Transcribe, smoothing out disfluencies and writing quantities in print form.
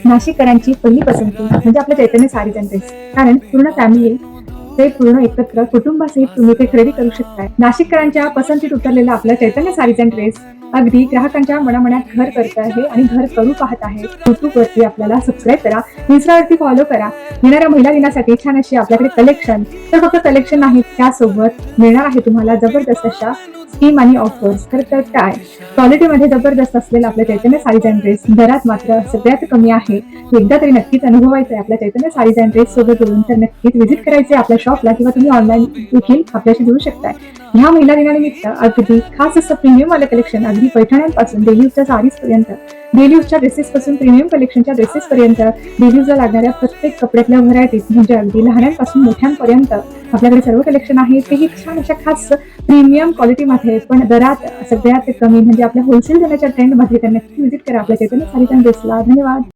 नाशिककरांची पहिली पसंती म्हणजे आपल्या चैतन्य साडीज अँड ड्रेस. कारण पूर्ण फॅमिली ते पूर्ण एकत्र कुटुंबासहित तुम्ही ते खरेदी करू शकताय. नाशिककरांच्या पसंतीत उतरलेला आपला चैतन्य साडीज अँड ड्रेस अगदी ग्राहकांच्या मनामनात घर करत आहे आणि घर करू पाहत आहे. युट्यूब वरती आपल्याला सबस्क्राईब करा, इन्स्टावरती फॉलो करा. येणाऱ्या महिला दिनासाठी छान अशी आपल्याकडे कलेक्शन, तर फक्त कलेक्शन नाही, त्यासोबत मिळणार आहे तुम्हाला जबरदस्त अशा स्कीम आणि ऑफर्स. तर काय क्वालिटीमध्ये जबरदस्त असलेला आपल्या चैतन्य साडीज अँड ड्रेस दरात मात्र सगळ्यात कमी आहे. एकदा तरी नक्कीच अनुभवायचं आहे आपल्या चैतन्य साडीज अँड ड्रेस सोबत जोडून, तर नक्कीच व्हिजिट करायचे आपल्या शॉपला किंवा तुम्ही ऑनलाईन देखील आपल्याशी जोडू शकताय. ह्या महिला दिनानिमित्त अगदी खास असं प्रीमियम वाले कलेक्शन, अगदी पैठण्यांपासून डेली यूजच्या साडीज पर्यंत, डेली यूजच्या ड्रेसेस पासून प्रीमियम कलेक्शनच्या ड्रेसेस पर्यंत, डेली यूजला लागणाऱ्या प्रत्येक कपड्यातल्या व्हरायटीज म्हणजे अगदी लहानांपासून मोठ्यांपर्यंत आपल्याकडे सर्व कलेक्शन आहे. तेही छान अशा खास प्रीमियम क्वालिटीमध्ये, पण दरात सगळ्यात कमी म्हणजे आपल्या होलसेल देण्याच्या ट्रेंडमध्ये. तर नक्की व्हिजिट करा आपल्या चैतन्य साडीज अँड ड्रेसला. धन्यवाद.